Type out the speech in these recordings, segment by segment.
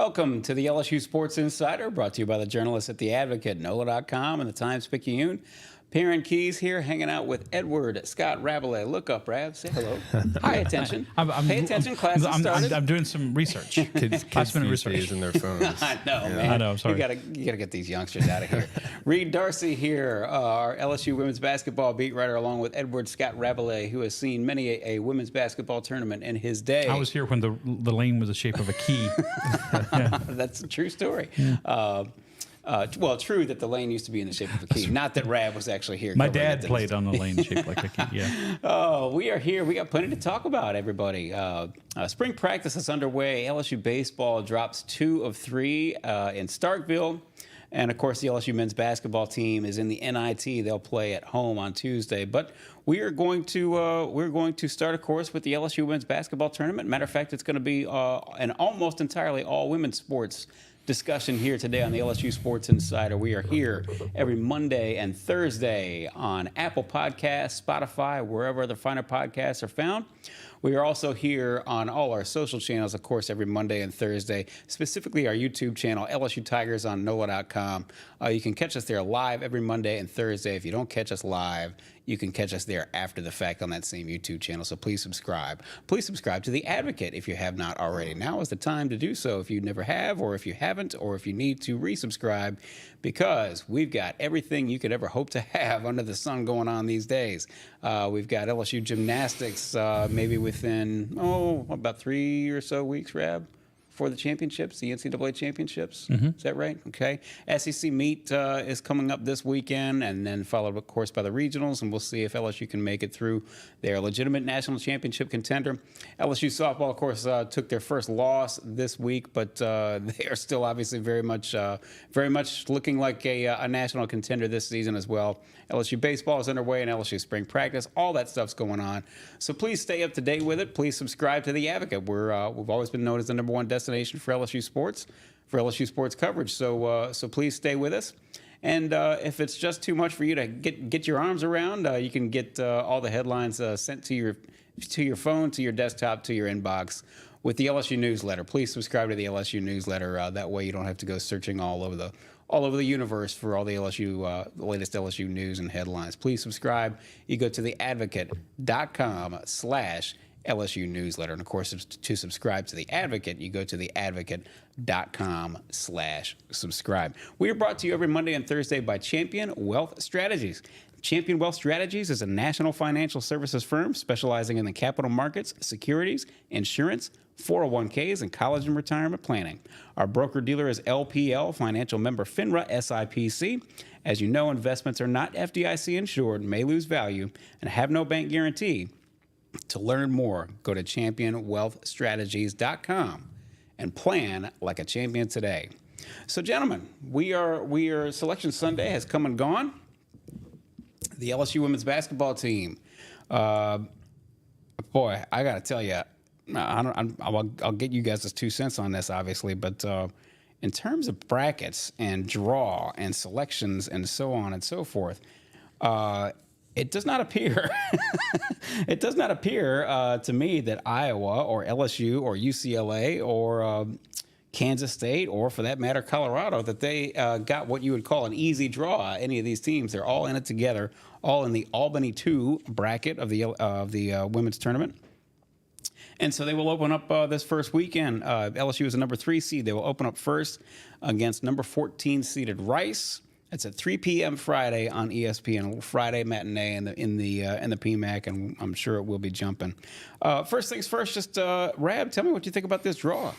Welcome to the LSU Sports Insider, brought to you by the journalists at The Advocate, NOLA.com, and the Times-Picayune. Perryn Keys here, hanging out with Edward Scott Rabalais. Look up, Rab. Say hello. Hi, attention. Pay attention. Class has started. I'm doing some research. Kids these days in their phones. I know, Yeah. man. I know, I'm sorry. You gotta get these youngsters out of here. Reed Darcey here, our LSU women's basketball beat writer, along with Edward Scott Rabalais, who has seen many a women's basketball tournament in his day. I was here when the lane was the shape of a key. That's a true story. Well, true that the lane used to be in the shape of a key. Not that Rab was actually here. My dad played on the lane shaped like a key, yeah. Oh, we are here. We got plenty to talk about, everybody. Spring practice is underway. LSU baseball drops 2 of 3 in Starkville. And, of course, the LSU men's basketball team is in the NIT. They'll play at home on Tuesday. But we're going to start, of course, with the LSU men's basketball tournament. Matter of fact, it's going to be an almost entirely all-women's sports discussion here today on the LSU Sports Insider. We are here every Monday and Thursday on Apple Podcasts, Spotify, wherever the finer podcasts are found. We are also here on all our social channels, of course, every Monday and Thursday, specifically our YouTube channel, LSU Tigers on NOLA.com. You can catch us there live every Monday and Thursday. If you don't catch us live, you can catch us there after the fact on that same YouTube channel, so please subscribe. Please subscribe to The Advocate if you have not already. Now is the time to do so if you never have, or if you haven't, or if you need to resubscribe, because we've got everything you could ever hope to have under the sun going on these days. We've got LSU Gymnastics maybe within, about 3 or so weeks, Rab, for the championships, the NCAA championships. Mm-hmm. Is that right? Okay. SEC meet is coming up this weekend, and then followed, of course, by the regionals, and we'll see if LSU can make it through. They're a legitimate national championship contender. LSU softball, of course, took their first loss this week, but they are still obviously very much looking like a national contender this season as well. LSU baseball is underway and LSU spring practice. All that stuff's going on. So please stay up to date with it. Please subscribe to The Advocate. We've always been known as the #1 destination for LSU sports, for LSU sports coverage. So please stay with us. And if it's just too much for you to get your arms around, you can get all the headlines sent to your phone, to your desktop, to your inbox with the LSU newsletter. Please subscribe to the LSU newsletter. That way you don't have to go searching all over the universe for all the latest LSU news and headlines. Please subscribe. You go to theadvocate.com/LSU newsletter. And of course, to subscribe to The Advocate, you go to theadvocate.com/subscribe. We are brought to you every Monday and Thursday by Champion Wealth Strategies. Champion Wealth Strategies is a national financial services firm specializing in the capital markets, securities, insurance, 401ks, and college and retirement planning. Our broker-dealer is LPL, financial member FINRA SIPC. As you know, investments are not FDIC insured, may lose value, and have no bank guarantee. To learn more, go to championwealthstrategies.com and plan like a champion today. So, gentlemen, we are Selection Sunday has come and gone. The LSU women's basketball team, boy, I got to tell you, I'll get you guys' 2 cents on this, obviously, but in terms of brackets and draw and selections and so on and so forth, it does not appear to me that Iowa or LSU or UCLA or Kansas State, or for that matter, Colorado, that they got what you would call an easy draw. Any of these teams, they're all in it together, all in the Albany 2 bracket of the women's tournament. And so they will open up this first weekend. LSU is a number 3 seed. They will open up first against number 14 seeded Rice. It's at 3 p.m. Friday on ESPN, a little Friday matinee in the PMAC, and I'm sure it will be jumping. First things first, just Rab, tell me what you think about this draw.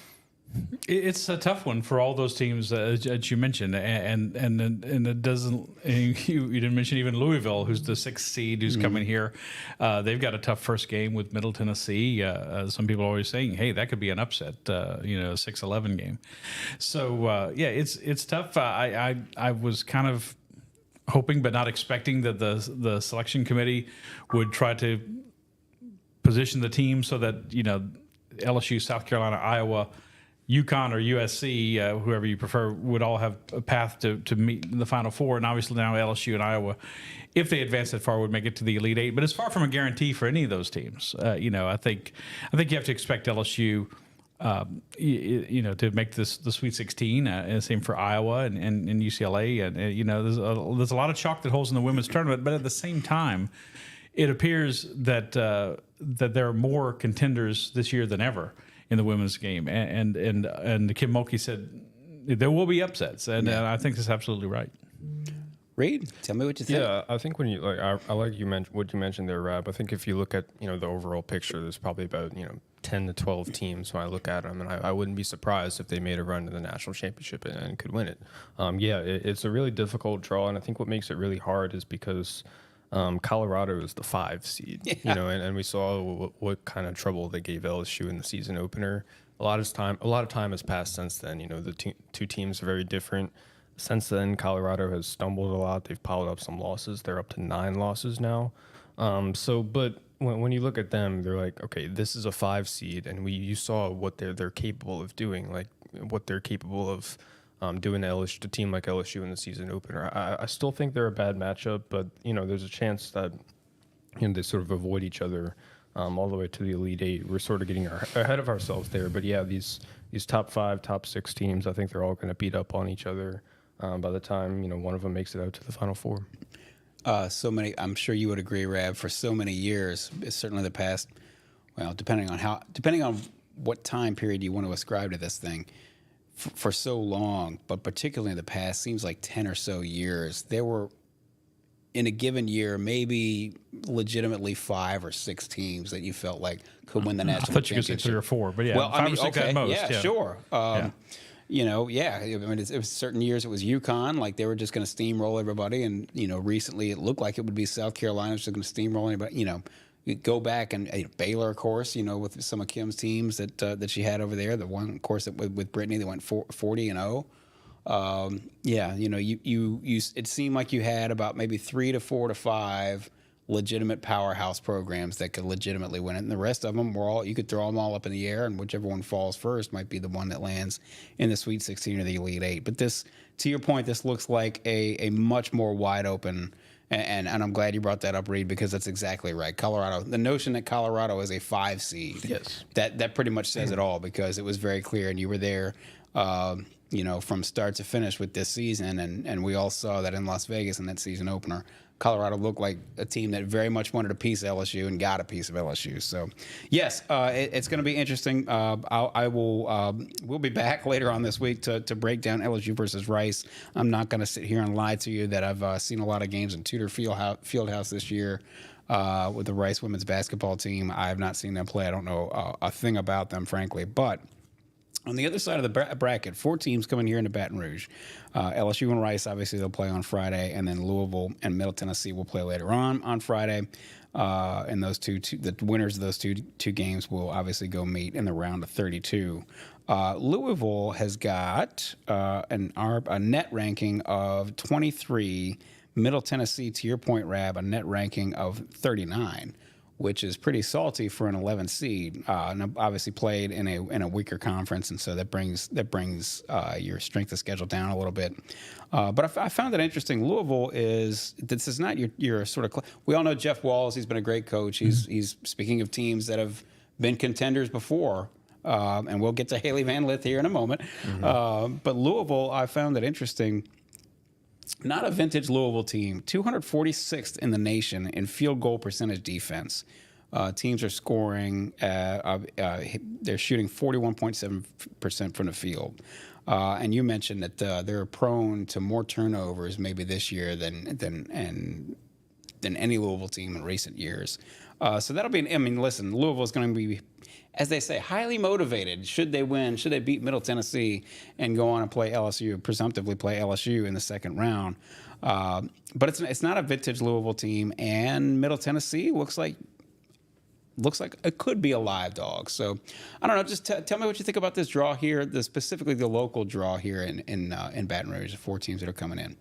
It's a tough one for all those teams that you mentioned, and it doesn't. You didn't mention even Louisville, who's the 6th seed, who's coming here. They've got a tough first game with Middle Tennessee. Some people are always saying, "Hey, that could be an upset." 6-11 game. So it's tough. I was kind of hoping, but not expecting, that the selection committee would try to position the team so that LSU, South Carolina, Iowa, UConn or USC, whoever you prefer, would all have a path to meet in the Final Four. And obviously now LSU and Iowa, if they advance that far, would make it to the Elite Eight. But it's far from a guarantee for any of those teams. I think you have to expect LSU to make the Sweet 16. And same for Iowa and UCLA. And there's a lot of chalk that holds in the women's tournament. But at the same time, it appears that there are more contenders this year than ever in the women's game. And Kim Mulkey said there will be upsets, and I think that's absolutely right. Reed, tell me what you think. Yeah, I think when you I like what you mentioned there, Rab. I think if you look at the overall picture, there's probably about 10 to 12 teams when I look at them, and I wouldn't be surprised if they made a run to the national championship and could win it. It's a really difficult draw, and I think what makes it really hard is because Colorado is the 5 seed, and we saw what kind of trouble they gave LSU in the season opener. A lot of time has passed since then. The two teams are very different. Since then, Colorado has stumbled a lot. They've piled up some losses. They're up to 9 losses now. But when you look at them, they're like, okay, this is a 5 seed, and you saw what they're capable of doing, like what they're capable of doing to a team like LSU in the season opener. I still think they're a bad matchup, but there's a chance that they sort of avoid each other all the way to the Elite Eight. We're sort of getting ahead of ourselves there, but yeah, these top 5, top 6 teams, I think they're all going to beat up on each other by the time one of them makes it out to the Final Four. So many, I'm sure you would agree, Rab, for so many years, certainly the past, well, depending on what time period you want to ascribe to this thing, for so long, but particularly in the past, seems like 10 or so years, there were, in a given year, maybe legitimately 5 or 6 teams that you felt like could win the national championship. I thought you could say 3 or 4, but yeah, well, 5 or 6 at most. Yeah, sure. I mean, it was certain years it was UConn, like they were just going to steamroll everybody, and recently it looked like it would be South Carolina was just going to steamroll anybody. You go back and Baylor, of course, with some of Kim's teams that she had over there. The one, of course, with Brittany, they went 40-0. It seemed like you had about maybe 3 to 4 to 5 legitimate powerhouse programs that could legitimately win it, and the rest of them you could throw them all up in the air, and whichever one falls first might be the one that lands in the Sweet 16 or the Elite Eight. But this, to your point, this looks like a much more wide open. And I'm glad you brought that up, Reed, because that's exactly right. Colorado, the notion that Colorado is a 5 seed, yes, that pretty much says it all, because it was very clear, and you were there, from start to finish with this season, and we all saw that in Las Vegas in that season opener. Colorado looked like a team that very much wanted a piece of LSU and got a piece of LSU. So, yes, it's going to be interesting. We'll be back later on this week to break down LSU versus Rice. I'm not going to sit here and lie to you that I've seen a lot of games in Tudor Fieldhouse this year with the Rice women's basketball team. I have not seen them play. I don't know a thing about them, frankly, but on the other side of the bracket, 4 teams coming here into Baton Rouge. LSU and Rice, obviously, they'll play on Friday, and then Louisville and Middle Tennessee will play later on Friday. And those the winners of those two games will obviously go meet in the round of 32. Louisville has got a net ranking of 23. Middle Tennessee, to your point, Rab, a net ranking of 39. Which is pretty salty for an 11 seed, and obviously played in a weaker conference, and so that brings your strength of schedule down a little bit. But I found it interesting. Louisville this is not your sort of. We all know Jeff Walz. He's been a great coach. He's speaking of teams that have been contenders before, and we'll get to Hailey Van Lith here in a moment. But Louisville, I found it interesting. Not a vintage Louisville team, 246th in the nation in field goal percentage defense. Teams are scoring, they're shooting 41.7% from the field. And you mentioned that they're prone to more turnovers maybe this year than any Louisville team in recent years. So that'll be, listen, Louisville's going to be, as they say, highly motivated. Should they win, should they beat Middle Tennessee and go on and play LSU, presumptively play LSU in the second round. But it's not a vintage Louisville team, and Middle Tennessee looks like it could be a live dog. So I don't know. Just tell me what you think about this draw here, specifically the local draw here in Baton Rouge, the 4 teams that are coming in.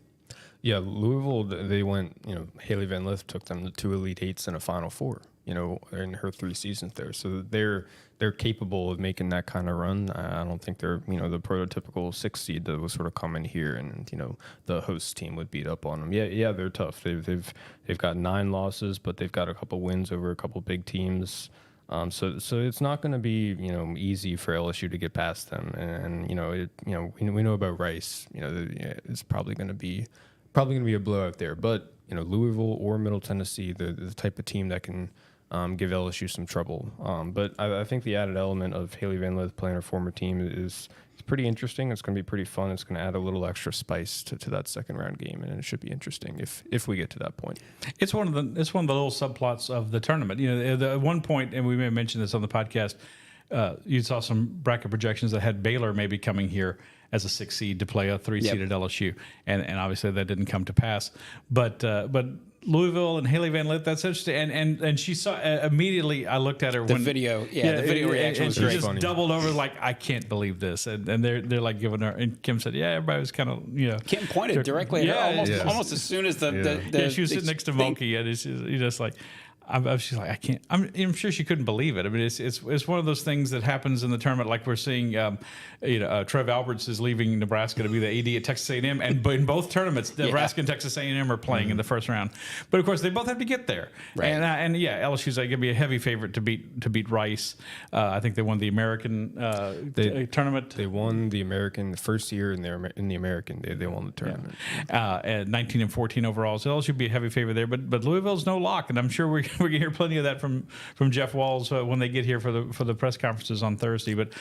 Yeah, Louisville, they went, Hailey Van Lith took them to 2 Elite Eights and a Final Four, in her 3 seasons there. So they're capable of making that kind of run. I don't think they're, the prototypical 6 seed that was sort of coming here and, the host team would beat up on them. Yeah, they're tough. They've got 9 losses, but they've got a couple wins over a couple big teams. So it's not going to be easy for LSU to get past them, and we know about Rice. It's probably going to be a blowout there. But Louisville or Middle Tennessee, the type of team that can give LSU some trouble. But I think the added element of Hailey Van Lith playing her former team is pretty interesting. It's going to be pretty fun. It's going to add a little extra spice to that second round game, and it should be interesting if we get to that point. It's one of the little subplots of the tournament. At one point, and we may have mentioned this on the podcast, you saw some bracket projections that had Baylor maybe coming here as a 6 seed to play a 3 seed at LSU, and obviously that didn't come to pass. But Louisville and Hailey Van Lith, that's interesting. And she saw immediately. I looked at her the video reaction was she great. Just funny. doubled over like, I can't believe this, and they're like giving her. And Kim said, yeah, everybody was kind of Kim pointed directly at her almost as soon as she was sitting next to Monkey, and it's just like. She's like, I can't. I'm sure she couldn't believe it. I mean, it's one of those things that happens in the tournament. Like we're seeing, Trev Alberts is leaving Nebraska to be the AD at Texas A&M, and in both tournaments, Nebraska and Texas A&M are playing in the first round. But of course, they both have to get there. Right. And LSU's going to be a heavy favorite to beat Rice. I think they won the American tournament. They won the American the first year in the American. They won the tournament. At 19 and 14 overall, so LSU would be a heavy favorite there. But Louisville's no lock, and I'm sure we're going to hear plenty of that from Jeff Walls when they get here for the press conferences on Thursday. But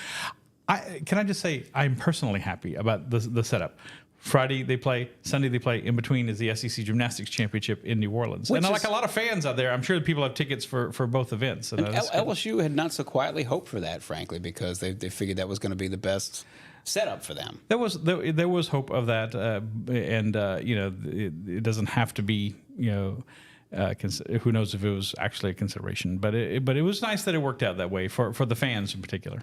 can I just say I'm personally happy about the setup. Friday they play, Sunday they play. In between is the SEC Gymnastics Championship in New Orleans. And like a lot of fans out there, I'm sure people have tickets for both events. And LSU had not so quietly hoped for that, frankly, because they figured that was going to be the best setup for them. There was hope of that, and it doesn't have to be who knows if it was actually a consideration, but it was nice that it worked out that way for the fans in particular.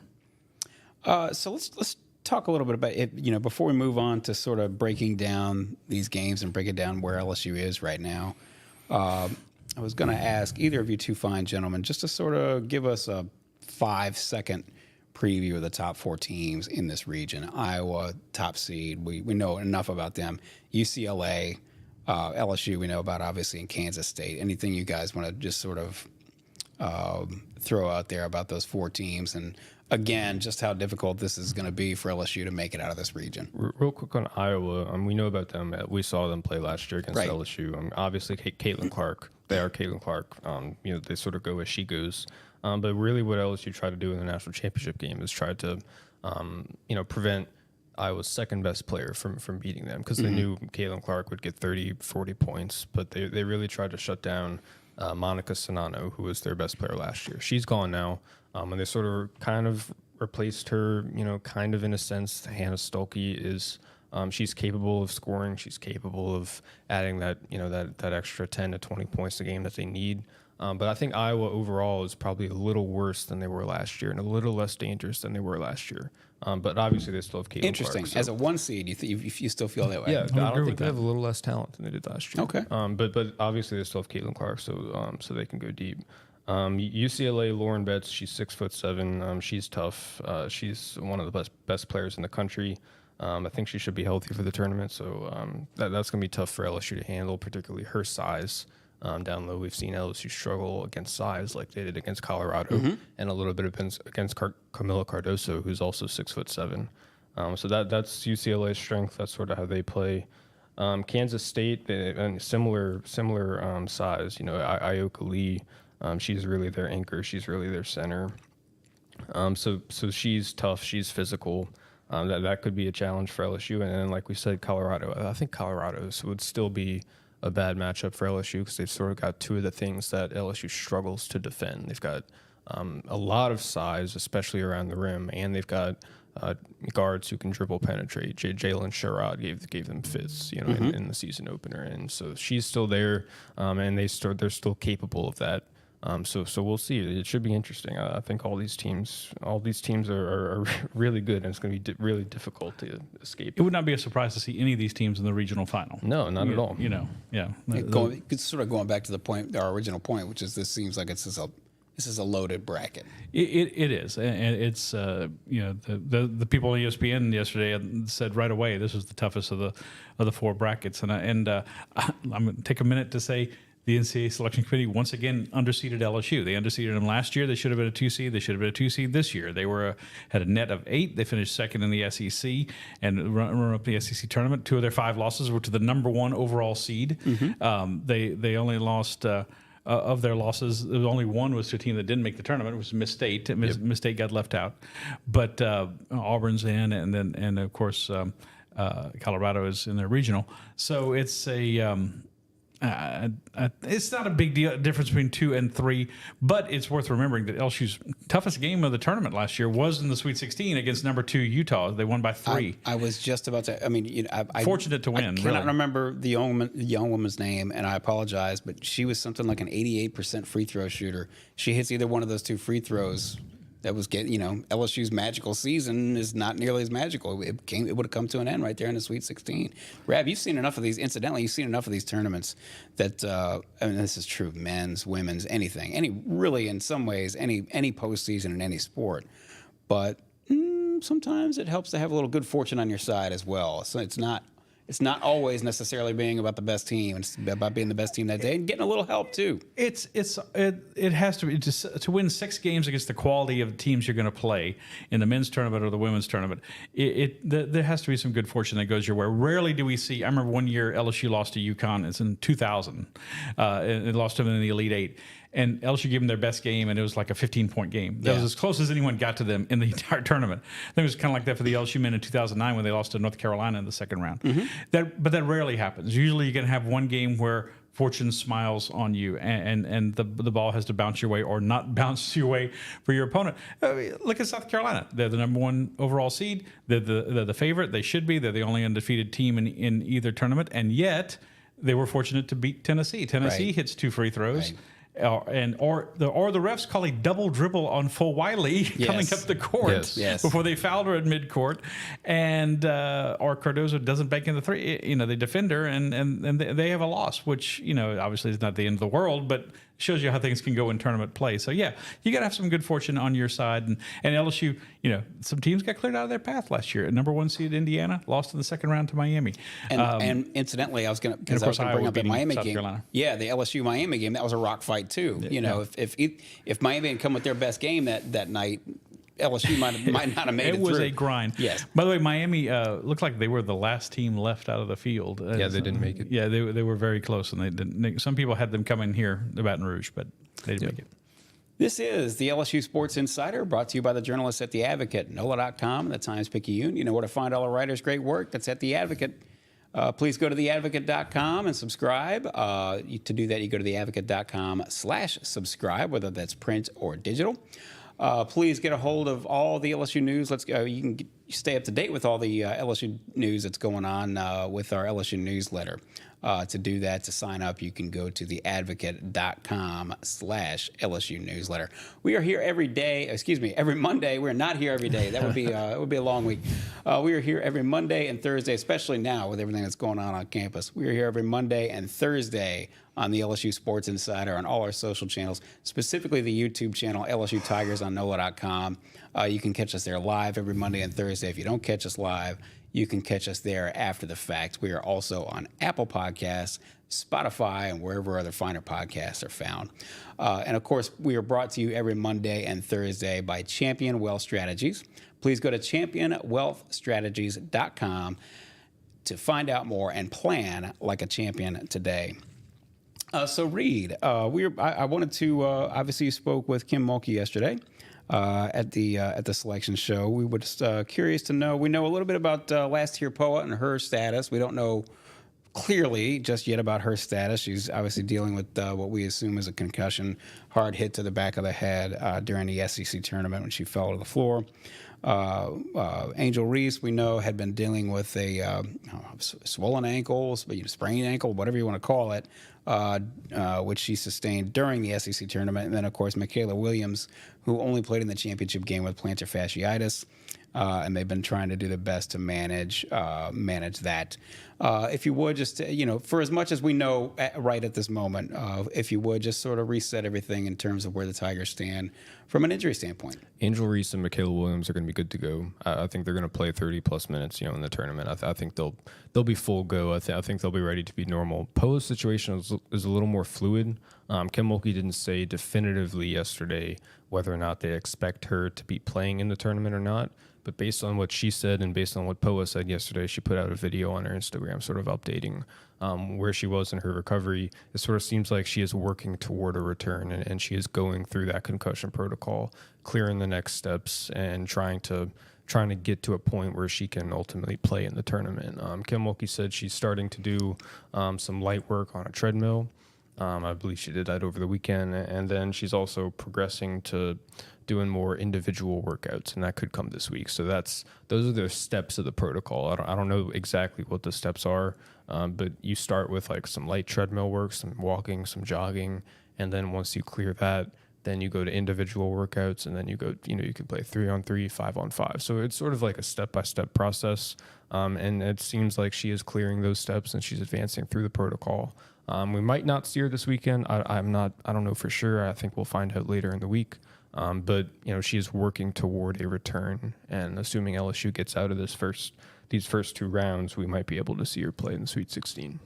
So let's talk a little bit about it. Before we move on to sort of breaking down these games and breaking down where LSU is right now. I was going to ask either of you two fine gentlemen just to sort of give us a 5-second preview of the top 4 teams in this region. Iowa, top seed. We know enough about them. UCLA. LSU we know about, obviously, in Kansas State. Anything you guys want to just sort of throw out there about those 4 teams? And, again, just how difficult this is going to be for LSU to make it out of this region. Real quick on Iowa, we know about them. We saw them play last year against LSU. Obviously, Caitlin Clark. They are Caitlin Clark. They sort of go as she goes. But really what LSU tried to do in the national championship game is try to, prevent Iowa's second best player from beating them, because they knew Caitlin Clark would get 30, 40 points, but they really tried to shut down Monica Sonano, who was their best player last year. She's gone now, and they sort of kind of replaced her, kind of in a sense. Hannah Stolke is, she's capable of scoring. She's capable of adding that extra 10 to 20 points a game that they need. But I think Iowa overall is probably a little worse than they were last year and a little less dangerous than they were last year. But obviously they still have Caitlin Interesting. Clark, so. As a 1 seed, you still feel that way? Yeah, I don't think they have a little less talent than they did last year. Okay. But obviously they still have Caitlin Clark, so they can go deep. UCLA, Lauren Betts, she's 6'7". She's tough. She's one of the best players in the country. I think she should be healthy for the tournament, so that's going to be tough for LSU to handle, particularly her size. Down low, we've seen LSU struggle against size like they did against Colorado, and a little bit against Camila Cardoso, who's also 6'7". So that's UCLA's strength. That's sort of how they play. Kansas State, similar size. Ioka Lee, she's really their anchor. She's really their center. So she's tough. She's physical. That could be a challenge for LSU. And then, like we said, Colorado. I think Colorado would still be a bad matchup for LSU because they've sort of got 2 of the things that LSU struggles to defend. They've got a lot of size, especially around the rim, and they've got guards who can dribble penetrate. Jalen Sherrod gave them fits, in the season opener, and so she's still there, and they're still capable of that. So we'll see. It should be interesting. I think all these teams are really good, and it's going to be really difficult to escape. It would not be a surprise to see any of these teams in the regional final. No, not at all. It's sort of going back to the point, our original point, which is this seems like this is a loaded bracket. It is, and it's the people on ESPN yesterday said right away this was the toughest of the 4 brackets, and I'm going to take a minute to say the NCAA selection committee once again underseeded LSU. They underseeded them last year. They should have been a 2 seed. They should have been a 2 seed this year. They had a net of 8. They finished second in the SEC and run up the SEC tournament. 2 of their 5 losses were to the number 1 overall seed. They only lost. Of their losses, there was only one was to a team that didn't make the tournament. It was Miss State. Miss State got left out, but Auburn's in, and of course Colorado is in their regional. So it's it's not a big deal difference between 2 and 3, but it's worth remembering that LSU's toughest game of the tournament last year was in the Sweet 16 against number 2 Utah. They won by 3. I was just about to. I mean, fortunate to win. I cannot remember the young woman's name, and I apologize, but she was something like an 88% free throw shooter. She hits either one of those 2 free throws. That was LSU's magical season is not nearly as magical. It would have come to an end right there in the Sweet 16. Rab, you've seen enough of these. Incidentally, you've seen enough of these tournaments that this is true, men's, women's, anything, really in some ways any postseason in any sport. But sometimes it helps to have a little good fortune on your side as well. So it's not always necessarily being about the best team. It's about being the best team that day and getting a little help too. It has to be to win 6 games against the quality of teams you're going to play in the men's tournament or the women's tournament. There has to be some good fortune that goes your way. Rarely do we see. I remember one year LSU lost to UConn. It's in 2000. It lost to them in the Elite 8. And LSU gave them their best game, and it was like a 15-point game. That was as close as anyone got to them in the entire tournament. I think it was kind of like that for the LSU men in 2009 when they lost to North Carolina in the second round. But that rarely happens. Usually you're going to have one game where fortune smiles on you, and the ball has to bounce your way or not bounce your way for your opponent. Look at South Carolina. They're the number 1 overall seed. They're the favorite. They should be. They're the only undefeated team in either tournament, and yet they were fortunate to beat Tennessee. Tennessee hits 2 free throws. Right. Or the refs call a double dribble on Full Wiley coming up the court before they fouled her at midcourt, and or Cardozo doesn't bank in the 3. They defend her, and they have a loss, which obviously is not the end of the world, but shows you how things can go in tournament play. So you got to have some good fortune on your side, and LSU. Some teams got cleared out of their path last year. Number 1 seed Indiana lost in the second round to Miami. And incidentally, I was going to bring up the Miami game. Carolina. Yeah, the LSU Miami game. That was a rock fight too. If Miami had come with their best game that night, LSU might not have made it. It was through. a grind. Yes. By the way, Miami looked like they were the last team left out of the field. They didn't make it. Yeah, they were very close, and they didn't. Some people had them come in here, the Baton Rouge, but they didn't make it. This is the LSU Sports Insider, brought to you by the journalists at The Advocate, NOLA.com, the Times-Picayune. You know where to find all our writers' great work. That's at The Advocate. Please go to theadvocate.com and subscribe. To do that, you go to theadvocate.com/subscribe, whether that's print or digital. Please get a hold of all the LSU news. You can stay up to date with all the LSU news that's going on with our LSU newsletter. To do that, to sign up, you can go to theadvocate.com/LSU newsletter. We are here every Monday. We're not here every day. That would be it would be a long week. We are here every Monday and Thursday, especially now with everything that's going on campus. We are here every Monday and Thursday on the LSU Sports Insider on all our social channels, specifically the YouTube channel LSU Tigers on NOLA.com. You can catch us there live every Monday and Thursday. If you don't catch us live, you can catch us there after the fact. We are also on Apple Podcasts, Spotify, and wherever other finer podcasts are found. And of course, we are brought to you every Monday and Thursday by Champion Wealth Strategies. Please go to championwealthstrategies.com to find out more and plan like a champion today. So Reed, I wanted to obviously you spoke with Kim Mulkey yesterday at the selection show. We were just curious to know. We know a little bit about Last-Tear Poa and her status. We don't know clearly just yet about her status. She's obviously dealing with what we assume is a concussion, hard hit to the back of the head during the SEC tournament when she fell to the floor. Angel Reese, we know, had been dealing with a swollen ankle, sprained ankle, whatever you want to call it, which she sustained during the SEC tournament. And then, of course, Mikaylah Williams, who only played in the championship game with plantar fasciitis. And they've been trying to do their best to manage that. if you would just, for as much as we know right at this moment, if you would just sort of reset everything in terms of where the Tigers stand from an injury standpoint. Angel Reese and Mikaylah Williams are going to be good to go. I think they're going to play 30-plus minutes, in the tournament. I think they'll be full go. I think they'll be ready to be normal. Poa's situation is a little more fluid. Kim Mulkey didn't say definitively yesterday whether or not they expect her to be playing in the tournament or not. But based on what she said and based on what Poa said yesterday, she put out a video on her Instagram sort of updating where she was in her recovery. It sort of seems like she is working toward a return, and she is going through that concussion protocol, clearing the next steps, and trying to get to a point where she can ultimately play in the tournament. Kim Mulkey said she's starting to do some light work on a treadmill. I believe she did that over the weekend, and then she's also progressing to doing more individual workouts, and that could come this week. So those are the steps of the protocol. I don't know exactly what the steps are, but you start with like some light treadmill work, some walking, some jogging, and then once you clear that, then you go to individual workouts, and then you go, you can play 3-on-3, 5-on-5. So it's sort of like a step-by-step process, and it seems like she is clearing those steps and she's advancing through the protocol. We might not see her this weekend. I don't know for sure. I think we'll find out later in the week. But she is working toward a return, and assuming LSU gets out of these first two rounds, we might be able to see her play in the Sweet 16.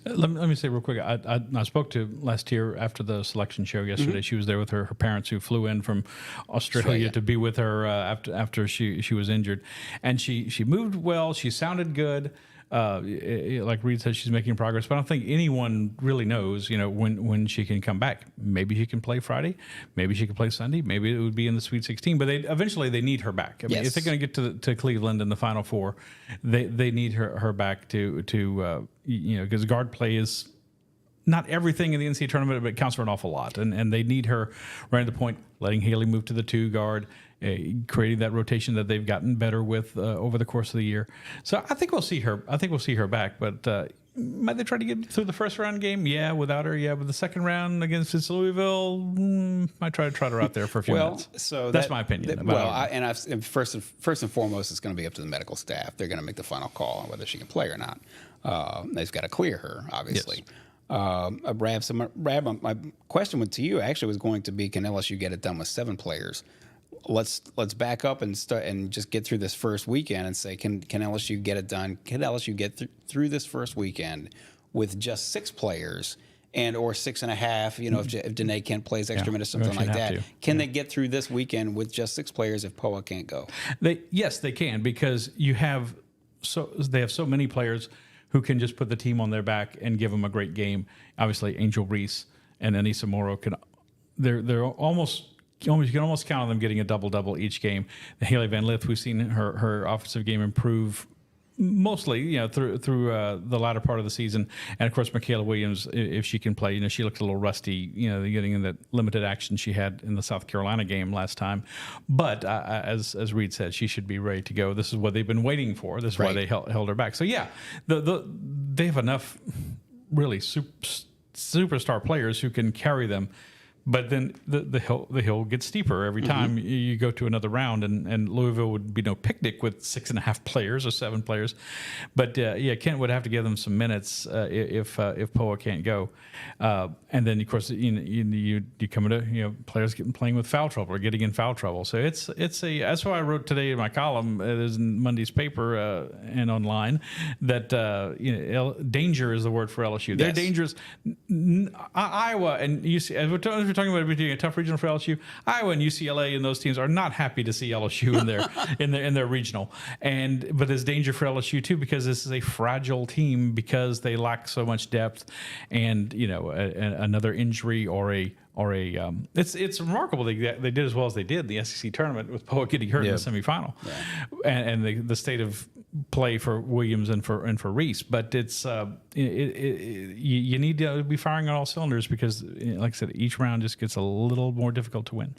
Let me say real quick. I spoke to Last-Tear after the selection show yesterday. Mm-hmm. She was there with her parents who flew in from Australia to be with her after she was injured, and she moved well. She sounded good. Like Reed said, she's making progress, but I don't think anyone really knows, when she can come back. Maybe she can play Friday, maybe she can play Sunday, maybe it would be in the Sweet 16. But eventually they need her back. I mean, if they're going to get to Cleveland in the Final Four, they need her back to because guard play is not everything in the NCAA tournament, but it counts for an awful lot. And they need her right at the point, letting Hailey move to the 2 guard, creating that rotation that they've gotten better with over the course of the year. So I think we'll see her. I think we'll see her back. But might they try to get through the first round game? Yeah, without her. Yeah, but the second round against Louisville, might try to trot her out there for a few minutes. So that's my opinion. First and foremost, it's going to be up to the medical staff. They're going to make the final call on whether she can play or not. They've got to clear her, obviously. Yes. Rab, my question to you actually was going to be, can LSU get it done with 7 players? Let's back up and start and just get through this first weekend and say, can LSU get it done? Can LSU get through this first weekend with just 6 players or 6.5? If Dunne can't play extra minutes, something like that. Can they get through this weekend with just 6 players if Poa can't go? Yes, they can, because they have so many players who can just put the team on their back and give them a great game. Obviously, Angel Reese and Anissa Morrow they're almost. You can almost count on them getting a double-double each game. Hailey Van Lith, we've seen her offensive game improve mostly, through the latter part of the season. And of course, Mikaylah Williams, if she can play, she looked a little rusty, getting in that limited action she had in the South Carolina game last time. But as Reed said, she should be ready to go. This is what they've been waiting for. This is why they held her back. So yeah, they have enough really superstar players who can carry them. But then the hill gets steeper every time you go to another round, and Louisville would be no picnic with 6.5 players or 7 players. But Kent would have to give them some minutes if Poa can't go. And then of course you come into players playing with foul trouble or getting in foul trouble. So that's why I wrote today in my column, it is in Monday's paper and online, that danger is the word for LSU. They're dangerous. Iowa and UC, as we're talking about it being a tough regional for LSU, Iowa and UCLA and those teams are not happy to see LSU in their regional. But there's danger for LSU too, because this is a fragile team because they lack so much depth, and another injury or a it's remarkable they did as well as they did in the SEC tournament with Poa getting hurt in the semifinal, and the state of play for Williams and for Reese. But it's you need to be firing on all cylinders, because, like I said, each round just gets a little more difficult to win.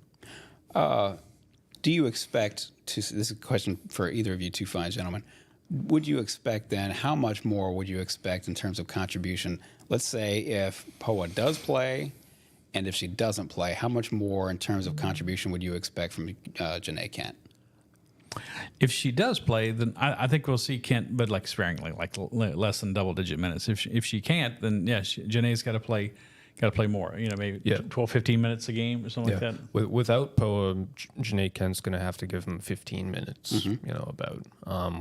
Do you expect this is a question for either of you two fine gentlemen? Would you expect then, how much more would you expect in terms of contribution? Let's say if Poa does play, and if she doesn't play, how much more in terms of contribution would you expect from Janae Kent? If she does play, then I think we'll see Kent, but like sparingly, like less than double-digit minutes. If she can't, then yeah, Janae's got to play more. Maybe 12, 15 minutes a game or something like that. Without Poa, Janae Kent's going to have to give him 15 minutes.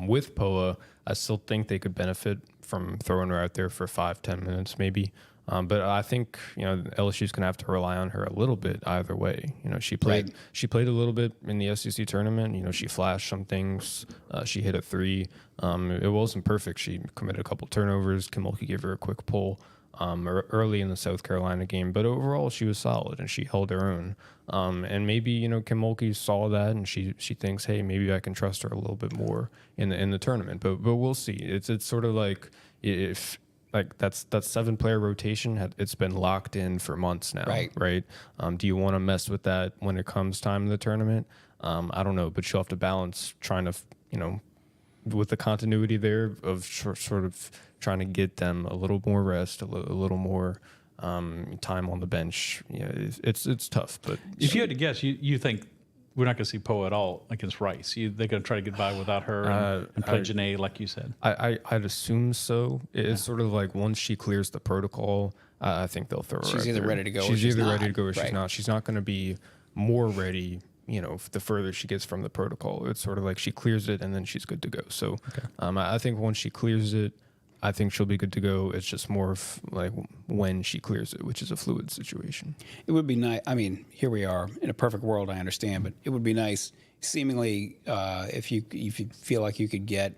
With Poa, I still think they could benefit from throwing her out there for 5-10 minutes maybe. But I think LSU's going to have to rely on her a little bit either way. She played a little bit in the SEC tournament. She flashed some things. She hit a 3. It wasn't perfect. She committed a couple turnovers. Kim Mulkey gave her a quick pull early in the South Carolina game, but overall she was solid and she held her own. And maybe Kim Mulkey saw that and she thinks, hey, maybe I can trust her a little bit more in the tournament. But we'll see. It's sort of like if. Like that 7-player rotation, it's been locked in for months now, right? Do you want to mess with that when it comes time in the tournament? I don't know, but you'll have to balance trying to, with the continuity there of sort of trying to get them a little more rest, a little more time on the bench. It's tough. But if you had to guess, you think we're not going to see Poa at all against Rice. They're going to try to get by without her and play Janae, like you said. I'd assume so. It's sort of like once she clears the protocol, I think they'll throw her. She's either ready to go. She's either ready to go or she's not. She's not going to be more ready. The further she gets from the protocol, it's sort of like she clears it and then she's good to go. So, I think once she clears it, I think she'll be good to go. It's just more of like when she clears it, which is a fluid situation. It would be nice. I mean, here we are in a perfect world. I understand, but it would be nice, seemingly, if you feel like you could get,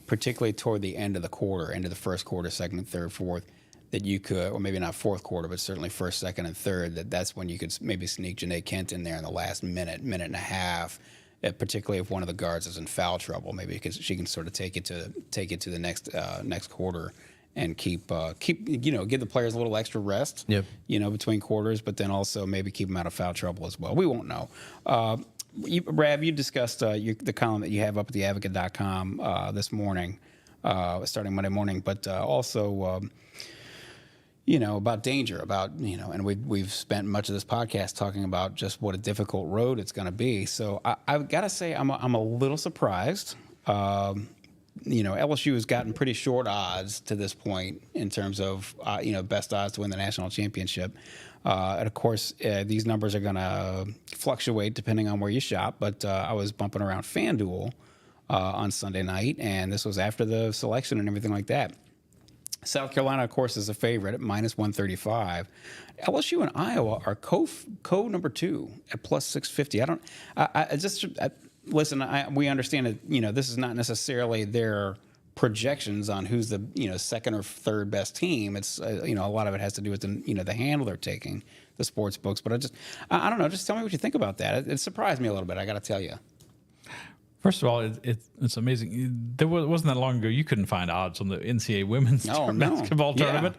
particularly toward the end of the quarter, end of the first quarter, second, third, fourth, that you could, or maybe not fourth quarter, but certainly first, second, and third. That's when you could maybe sneak Janae Kent in there in the last minute and a half. Particularly if one of the guards is in foul trouble, maybe because she can sort of take it to the next quarter and keep give the players a little extra rest. Between quarters, but then also maybe keep them out of foul trouble as well. We won't know. Rab, you discussed the column that you have up at theadvocate.com this morning, starting Monday morning, but also. About danger, and we've spent much of this podcast talking about just what a difficult road it's going to be. So I've got to say I'm a little surprised. LSU has gotten pretty short odds to this point in terms of best odds to win the national championship. And of course, these numbers are going to fluctuate depending on where you shop. But I was bumping around FanDuel on Sunday night, and this was after the selection and everything like that. South Carolina, of course, is a favorite at minus 135. LSU and Iowa are co number 2 at plus 650. Listen. We understand that this is not necessarily their projections on who's the second or third best team. It's a lot of it has to do with the handle they're taking, the sports books. But I don't know. Just tell me what you think about that. It surprised me a little bit. I got to tell you. First of all, it's amazing. There wasn't that long ago you couldn't find odds on the NCAA women's basketball tournament,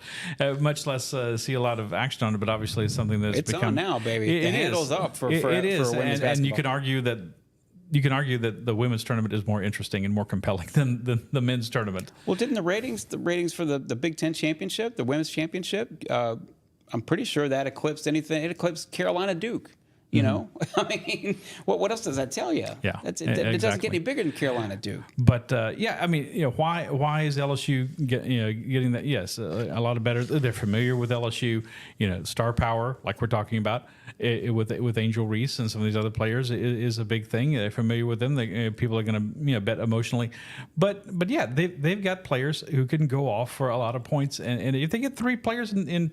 much less see a lot of action on it. But obviously, it's something that's become on now, baby. The handle's up for women's basketball. And you can argue that the women's tournament is more interesting and more compelling than the men's tournament. Well, didn't the ratings for the Big Ten championship, the women's championship, I'm pretty sure that eclipsed anything. It eclipsed Carolina Duke. I mean, what else does that tell you? Yeah, it doesn't get any bigger than Carolina Duke. But I mean, why is LSU getting that? Yes, a lot of better. They're familiar with LSU. Star power, like we're talking about, with Angel Reese and some of these other players is a big thing. They're familiar with them. People are going to bet emotionally, but yeah, they've got players who can go off for a lot of points. And if they get 3 players in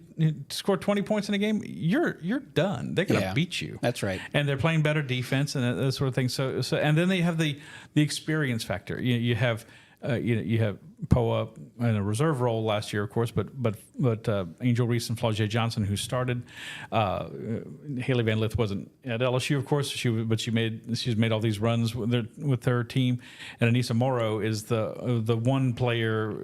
score 20 points in a game, you're done. They're going to beat you. That's right. And they're playing better defense and that sort of thing. So and then they have the experience factor. You have Poa in a reserve role last year, of course, but Angel Reese and Flau'jae Johnson, who started. Hailey Van Lith wasn't at LSU, of course, she's made all these runs with her team, and Anissa Morrow is the one player,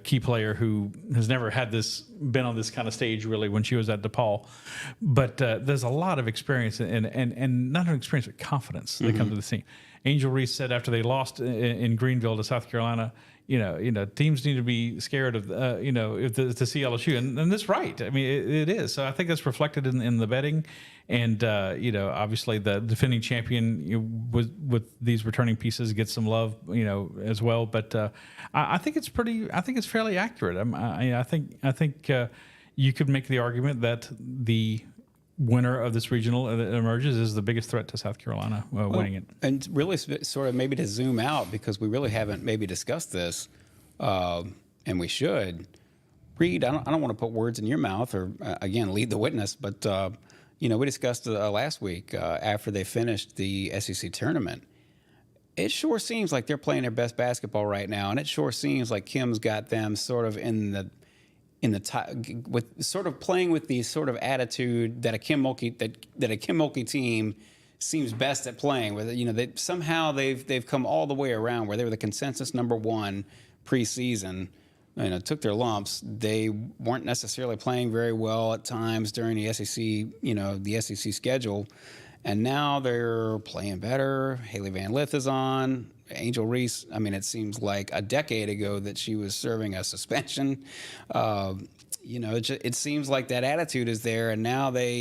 key player who has never been on this kind of stage really when she was at DePaul. But there's a lot of experience and not only experience but confidence that comes to the team. Angel Reese said after they lost in Greenville to South Carolina, teams need to be scared of, to see LSU, and that's right. I mean, it is. So I think that's reflected in the betting, and obviously the defending champion with these returning pieces gets some love, as well. But I think it's fairly accurate. I think you could make the argument that the winner of this regional that emerges is the biggest threat to South Carolina winning it. And really sort of maybe to zoom out, because we really haven't maybe discussed this, and we should. Reed, I don't want to put words in your mouth or, again, lead the witness, but, we discussed last week after they finished the SEC tournament. It sure seems like they're playing their best basketball right now, and it sure seems like Kim's got them sort of in the with sort of playing with the sort of attitude that a Kim Mulkey team seems best at playing. Where they've come all the way around, where they were the consensus number one preseason. Took their lumps. They weren't necessarily playing very well at times during the SEC, the SEC schedule, and now they're playing better. Hailey Van Lith is on. Angel Reese, it seems like a decade ago that she was serving a suspension. It seems like that attitude is there, and now they're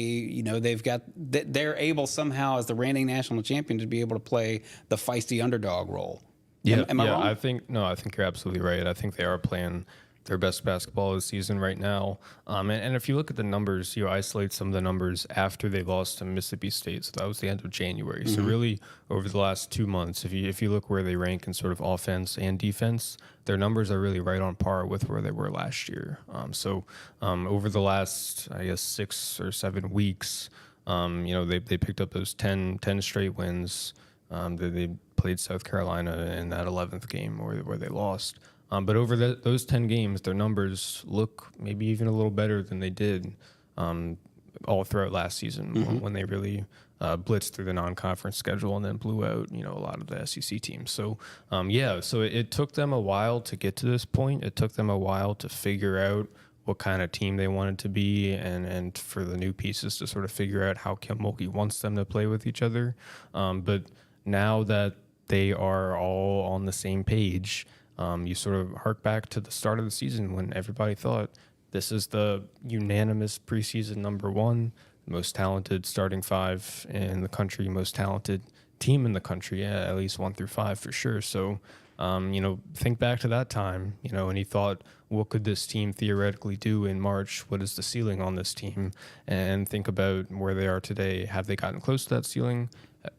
able somehow, as the reigning national champion, to be able to play the feisty underdog role. Am I wrong? I think you're absolutely right. I think they are playing their best basketball of the season right now. And if you look at the numbers, you isolate some of the numbers after they lost to Mississippi State. So that was the end of January. Mm-hmm. So really over the last 2 months, if you look where they rank in sort of offense and defense, their numbers are really right on par with where they were last year. Over the last, 6 or 7 weeks, they picked up those 10 straight wins. They played South Carolina in that 11th game where they lost. But over those 10 games, their numbers look maybe even a little better than they did all throughout last season, when they really blitzed through the non-conference schedule and then blew out, a lot of the SEC teams. So, so it took them a while to get to this point. It took them a while to figure out what kind of team they wanted to be, and for the new pieces to sort of figure out how Kim Mulkey wants them to play with each other. But now that they are all on the same page, you sort of hark back to the start of the season when everybody thought this is the unanimous preseason number one, most talented starting five in the country, most talented team in the country, at least 1 through 5 for sure. So, think back to that time, and he thought, what could this team theoretically do in March? What is the ceiling on this team? And think about where they are today. Have they gotten close to that ceiling?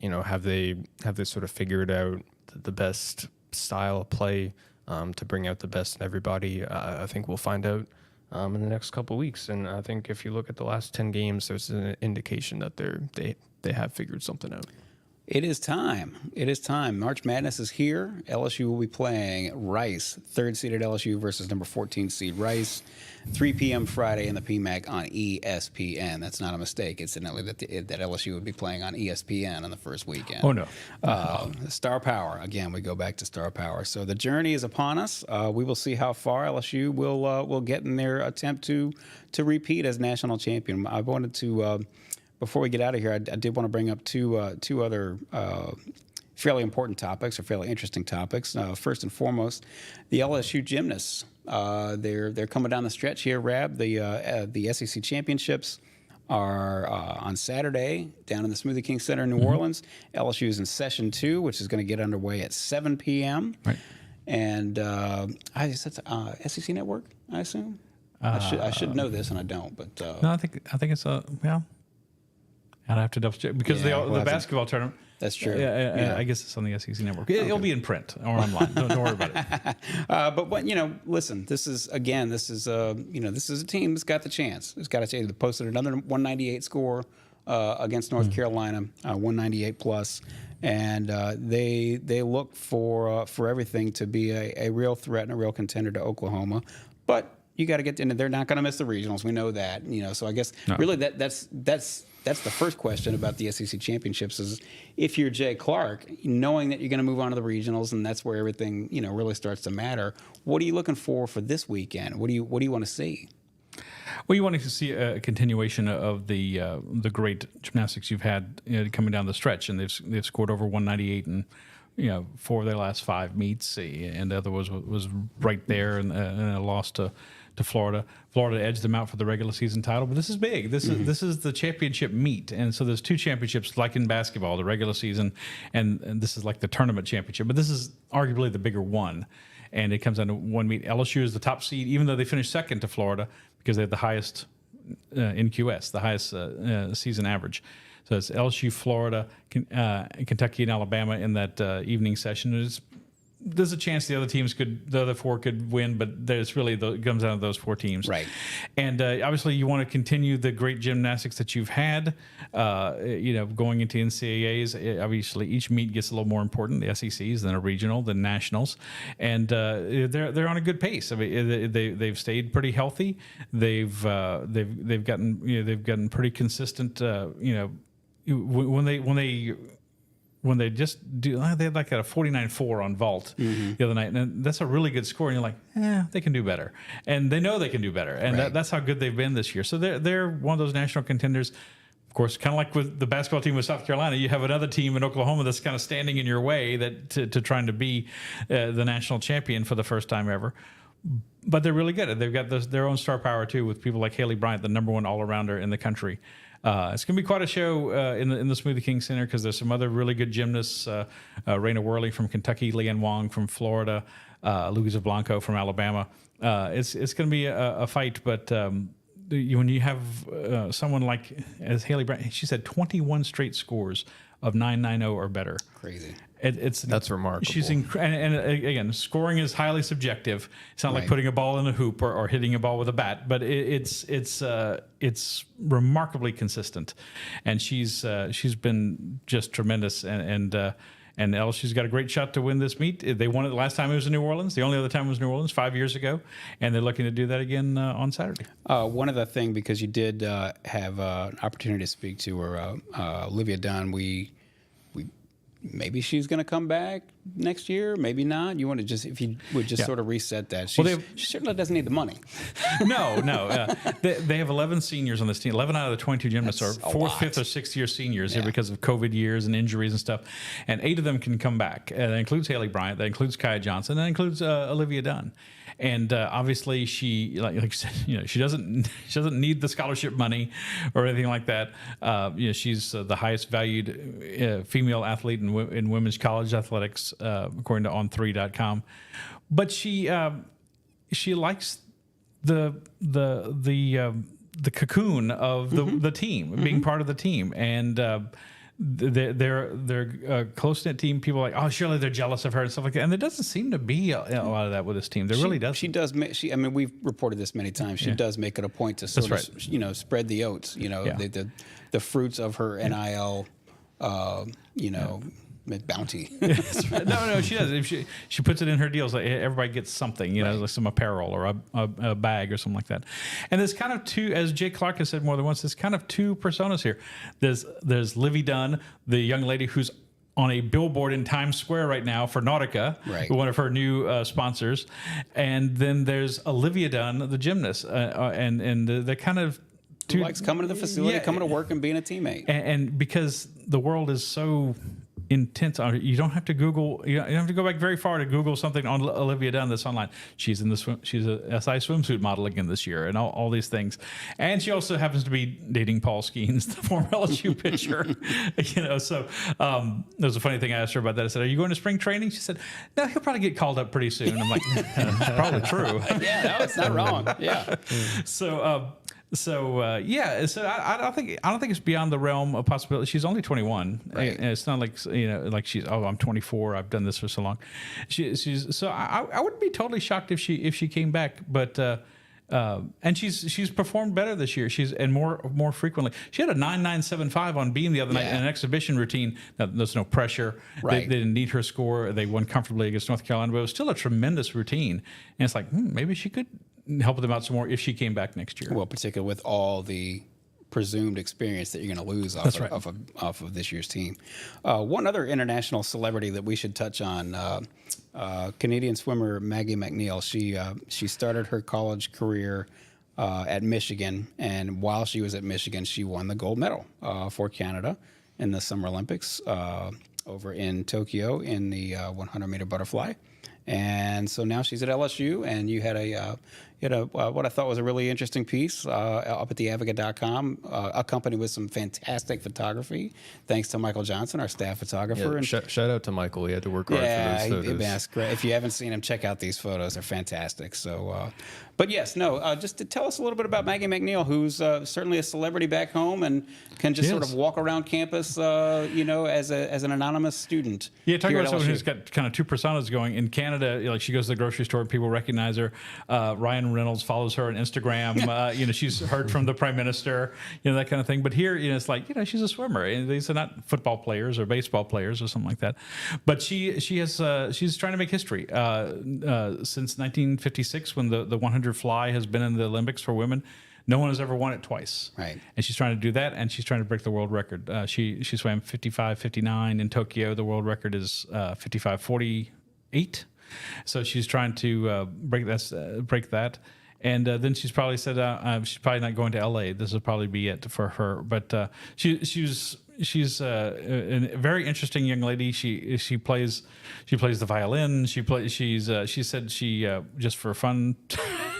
Have they sort of figured out the best style of play to bring out the best in everybody? I think we'll find out in the next couple of weeks. And I think if you look at the last 10 games, there's an indication that they have figured something out. It is time. March Madness is here. LSU will be playing Rice, third-seeded LSU versus number 14 seed Rice, 3 p.m. Friday in the PMAC on ESPN. That's not a mistake, incidentally, that LSU would be playing on ESPN on the first weekend. Oh, no. Star Power. Again, we go back to Star Power. So the journey is upon us. We will see how far LSU will get in their attempt to repeat as national champion. I wanted to... Before we get out of here, I did want to bring up two other fairly important topics or fairly interesting topics. First and foremost, the LSU gymnasts. They're coming down the stretch here, Rab. The SEC championships are on Saturday down in the Smoothie King Center in New Orleans. LSU is in session 2, which is going to get underway at 7 p.m. Right. And that's SEC Network, I assume. I should know this, and I don't. But no, I think it's I'd have to double check because the basketball tournament. That's true. Yeah. I guess it's on the SEC Network. It'll be in print or online. Don't worry about it. But listen, this is a team that's got the chance. It's got a chance. They posted another 198 score against North Carolina, 198 plus, and they look for everything to be a real threat and a real contender to Oklahoma, but. You got to get into. They're not going to miss the regionals. We know that. So I guess really that's the first question about the SEC championships is if you're Jay Clark, knowing that you're going to move on to the regionals and that's where everything really starts to matter. What are you looking for this weekend? What do you want to see? Well, you want to see a continuation of the great gymnastics you've had coming down the stretch, and they've scored over 198 and 4 of their last 5 meets, and the other was right there, and a loss to Florida. Florida edged them out for the regular season title, but this is big. This is the championship meet, and so there's 2 championships, like in basketball, the regular season, and this is like the tournament championship. But this is arguably the bigger one, and it comes down to one meet. LSU is the top seed, even though they finished second to Florida because they had the highest NQS, the highest season average. So it's LSU, Florida, Kentucky, and Alabama in that evening session. There's a chance the other 4 could win, but there's really it comes down to those 4 teams. Right. And obviously, you want to continue the great gymnastics that you've had. Going into NCAAs, obviously each meet gets a little more important. The SECs, then a regional, then nationals, and they're on a good pace. I mean, they've stayed pretty healthy. They've gotten pretty consistent. When they just do, they had like a 49.4 on vault the other night, and that's a really good score. And you're like, they can do better, and they know they can do better, and that's how good they've been this year. So they're one of those national contenders. Of course, kind of like with the basketball team with South Carolina, you have another team in Oklahoma that's kind of standing in your way to trying to be the national champion for the first time ever. But they're really good. They've got their own star power too, with people like Hailey Bryant, the #1 all-arounder in the country. It's going to be quite a show in the Smoothie King Center, because there's some other really good gymnasts. Raina Worley from Kentucky, Leanne Wong from Florida, Luisa Blanco from Alabama. It's going to be a fight, but when you have someone like as Hailey Bryant, she said 21 straight scores of 990 or better. Crazy. That's remarkable. She's and again, scoring is highly subjective. It's not like putting a ball in a hoop or hitting a ball with a bat, but it's remarkably consistent, and she's been just tremendous, and LSU's got a great shot to win this meet. They won it the last time it was in New Orleans. The only other time it was New Orleans 5 years ago, and they're looking to do that again on Saturday. One other thing, because you did have an opportunity to speak to her, Olivia Dunne. Maybe she's going to come back next year, maybe not. You want to if you would just sort of reset that. She certainly doesn't need the money. No. They have 11 seniors on this team. 11 out of the 22 gymnasts are 4th, 5th, or 6th year seniors here because of COVID years and injuries and stuff. And 8 of them can come back. That includes Hailey Bryant. That includes Kaya Johnson. That includes Olivia Dunne. And obviously, she like you said, she doesn't need the scholarship money or anything like that. She's the highest valued female athlete in women's college athletics, according to On3.com. But she likes the cocoon of the team, being part of the team, and. They're close-knit team. People are like, oh, surely they're jealous of her and stuff like that. And there doesn't seem to be a lot of that with this team. There really does. She does. I mean, we've reported this many times. She does make it a point to sort of, spread the oats. The fruits of her NIL, bounty. No, she does. If she puts it in her deals, like everybody gets something, like some apparel or a bag or something like that. And there's kind of 2, as Jay Clark has said more than once, there's kind of 2 personas here. There's Livvy Dunne, the young lady who's on a billboard in Times Square right now for Nautica, one of her new sponsors. And then there's Olivia Dunne, the gymnast, and they're kind of who likes coming to the facility, coming to work, and being a teammate. And because the world is so intense, you don't have to Google. You don't have to go back very far to Google something on Olivia Dunne that's online. She's in she's a SI swimsuit model again this year, and all these things. And she also happens to be dating Paul Skeens, the former LSU pitcher. So there was a funny thing I asked her about that. I said, "Are you going to spring training?" She said, "No, he'll probably get called up pretty soon." I'm like, "That's probably true." Yeah, no, it's not wrong. Yeah. So I don't think it's beyond the realm of possibility. She's only 21. Right. And it's not like like she's I'm 24. I've done this for so long. I wouldn't be totally shocked if she came back. But and she's performed better this year. And more frequently. She had a 9.975 on beam the other night in an exhibition routine. Now, there's no pressure. Right. They didn't need her score. They won comfortably against North Carolina, but it was still a tremendous routine. And it's like maybe she could help them out some more if she came back next year. Well, particularly with all the presumed experience that you're going to lose off of this year's team. One other international celebrity that we should touch on, Canadian swimmer Maggie McNeil. She started her college career at Michigan, and while she was at Michigan, she won the gold medal for Canada in the Summer Olympics. over in Tokyo in the 100-meter butterfly. And so now she's at LSU, and you had what I thought was a really interesting piece up at theadvocate.com, accompanied with some fantastic photography, thanks to Michael Johnson, our staff photographer. Yeah, and shout out to Michael. He had to work hard for those photos. That's great. If you haven't seen him, check out these photos. They're fantastic. So, but yes, just to tell us a little bit about Maggie McNeil, who's certainly a celebrity back home and can just sort of walk around campus, as an anonymous student. Yeah, talking about someone who's got kind of two personas going. In Canada, like she goes to the grocery store, people recognize her. Ryan Reynolds follows her on Instagram. She's heard from the Prime Minister, that kind of thing. But here, it's like, she's a swimmer. And these are not football players or baseball players or something like that. But she's trying to make history. Since 1956, when the 100 fly has been in the Olympics for women, no one has ever won it twice. Right. And she's trying to do that, and she's trying to break the world record. She swam 55:59 in Tokyo. The world record is 55:48. So she's trying to break that. And then she's probably said she's probably not going to LA. This will probably be it for her. But she's a very interesting young lady. She plays the violin. She said she just for fun.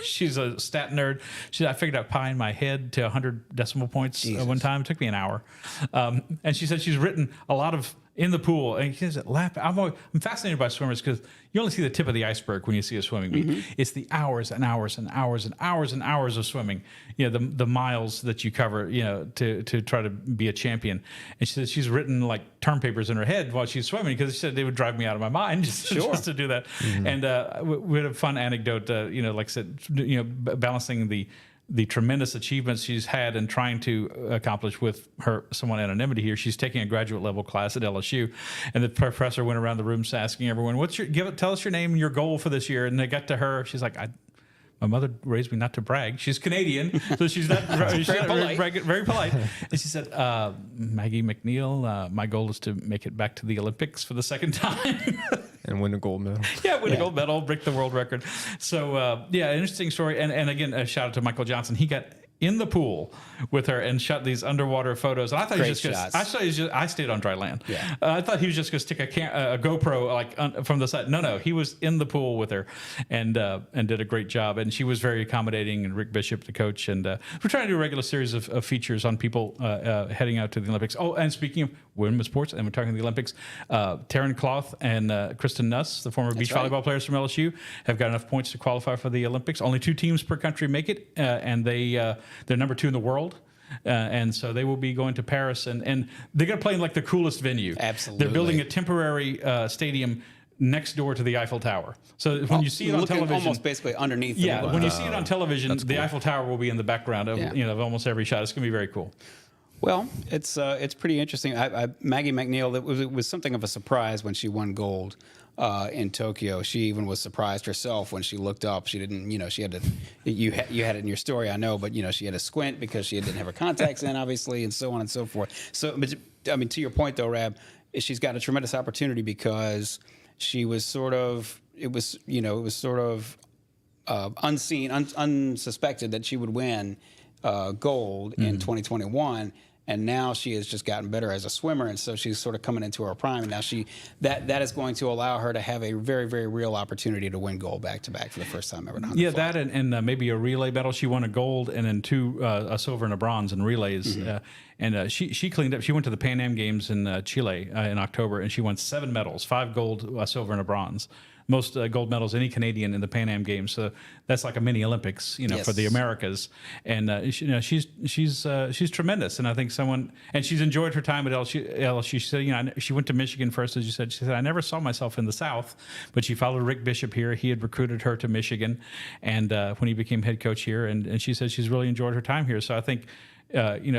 She's a stat nerd. I figured out pi in my head to 100 decimal points one time. It took me an hour. And she said she's written a lot of in the pool. And she said, I'm fascinated by swimmers because you only see the tip of the iceberg when you see a swimming meet. Mm-hmm. It's the hours and hours and hours and hours and hours of swimming. The miles that you cover, to try to be a champion. And she said she's written like term papers in her head while she's swimming because she said they would drive me out of my mind just to do that. Mm-hmm. And we had a fun anecdote, like I said, balancing the tremendous achievements she's had and trying to accomplish with her somewhat anonymity here. She's taking a graduate level class at LSU, and the professor went around the room asking everyone, tell us your name and your goal for this year. And they got to her. She's like, my mother raised me not to brag. She's Canadian, so she's not very polite. And she said, Maggie McNeil, my goal is to make it back to the Olympics for the second time. And win a gold medal. A gold medal, break the world record. So, interesting story. And again, a shout out to Michael Johnson. He got in the pool with her and shot these underwater photos. And I thought I stayed on dry land. Yeah. I thought he was just going to stick a GoPro from the side. No, he was in the pool with her and did a great job. And she was very accommodating. And Rick Bishop, the coach, and we're trying to do a regular series of features on people heading out to the Olympics. Oh, and speaking of women's sports, and we're talking the Olympics, Taryn Cloth and Kristen Nuss, the former beach volleyball players from LSU, have got enough points to qualify for the Olympics. Only 2 teams per country make it, and they're number 2 in the world. And so they will be going to Paris, and they're going to play in like the coolest venue. Absolutely. They're building a temporary stadium next door to the Eiffel Tower. So when you see it on television, almost basically underneath. When you see it on television, the Eiffel Tower will be in the background of of almost every shot. It's going to be very cool. Well, it's pretty interesting. Maggie McNeil, it was something of a surprise when she won gold in Tokyo. She even was surprised herself when she looked up. She didn't, she had to. You had it in your story, I know, but she had to squint because she didn't have her contacts in, obviously, and so on and so forth. So, but I mean, to your point though, Rab, she's got a tremendous opportunity because she was sort of. It was sort of unseen, unsuspected that she would win gold in 2021. And now she has just gotten better as a swimmer, and so she's sort of coming into her prime. And now that is going to allow her to have a very, very real opportunity to win gold back to back for the first time ever. Yeah, that and maybe a relay medal. She won a gold and then 2 a silver and a bronze in relays. Mm-hmm. And she cleaned up. She went to the Pan Am Games in Chile in October, and she won 7 medals: 5 gold, a silver, and a bronze. Most gold medals any Canadian in the Pan Am Games, so that's like a mini Olympics, for the Americas. And she's tremendous, and I think she's enjoyed her time at LSU. She said, she went to Michigan first, as you said. She said, I never saw myself in the South, but she followed Rick Bishop here. He had recruited her to Michigan, and when he became head coach here, and she said she's really enjoyed her time here. So I think.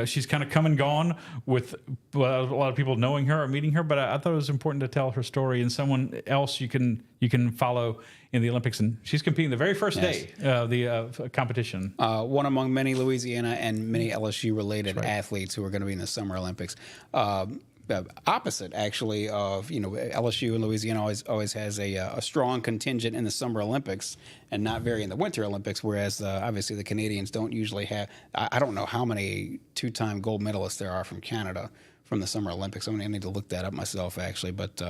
She's kind of come and gone with a lot of people knowing her or meeting her, but I thought it was important to tell her story and someone else you can follow in the Olympics. And she's competing the very first day of the competition. One among many Louisiana and many LSU-related athletes who are going to be in the Summer Olympics. Opposite, actually, of LSU and Louisiana always has a strong contingent in the Summer Olympics and not very in the Winter Olympics. Whereas obviously the Canadians don't usually have. I don't know how many 2-time gold medalists there are from Canada from the Summer Olympics. I need to look that up myself, actually. But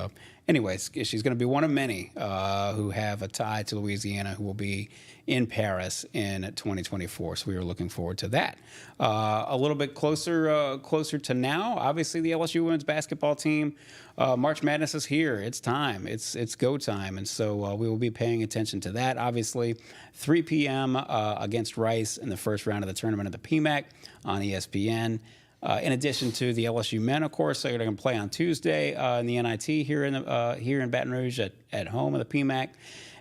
anyways, she's going to be one of many who have a tie to Louisiana who will be in Paris in 2024. So we are looking forward to that. A little bit closer to now, obviously the LSU women's basketball team. March Madness is here. It's time. It's go time. And so we will be paying attention to that, obviously. 3 p.m. Against Rice in the first round of the tournament of the PMAC on ESPN. In addition to the LSU men, of course, they're going to play on Tuesday in the NIT here in Baton Rouge at home in the PMAC.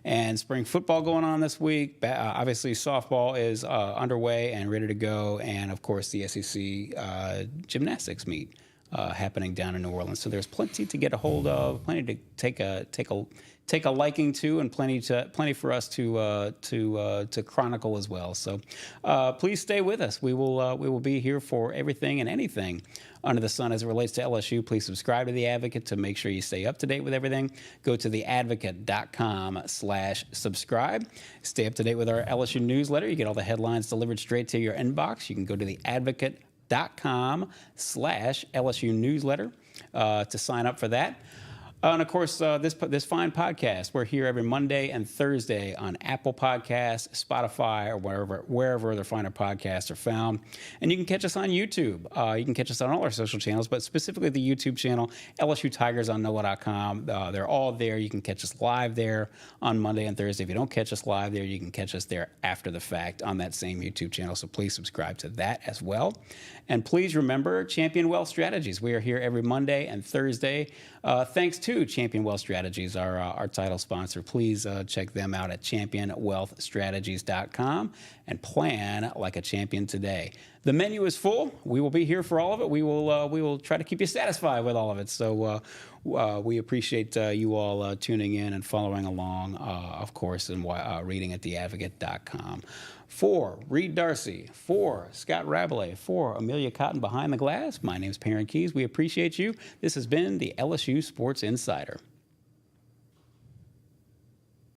And spring football going on this week. Obviously, softball is underway and ready to go. And, of course, the SEC gymnastics meet happening down in New Orleans. So there's plenty to get a hold of, plenty to take a liking to, and plenty for us to chronicle as well. So please stay with us. We will be here for everything and anything under the sun as it relates to LSU. Please subscribe to The Advocate to make sure you stay up to date with everything. Go to theadvocate.com/subscribe. Stay up to date with our LSU newsletter. You get all the headlines delivered straight to your inbox. You can go to theadvocate.com/LSU newsletter to sign up for that. And of course, this fine podcast, we're here every Monday and Thursday on Apple Podcasts, Spotify, or wherever the finer podcasts are found. And you can catch us on YouTube. You can catch us on all our social channels, but specifically the YouTube channel, LSU Tigers on NOLA.com. They're all there. You can catch us live there on Monday and Thursday. If you don't catch us live there, you can catch us there after the fact on that same YouTube channel. So please subscribe to that as well. And please remember Champion Wealth Strategies. We are here every Monday and Thursday. Thanks to Champion Wealth Strategies, our title sponsor. Please check them out at championwealthstrategies.com and plan like a champion today. The menu is full. We will be here for all of it. We will try to keep you satisfied with all of it. So we appreciate you all tuning in and following along, of course, and reading at theadvocate.com. For Reed Darcey, for Scott Rabalais, for Amelia Cotton behind the glass, my name is Perryn Keys. We appreciate you. This has been the LSU Sports Insider.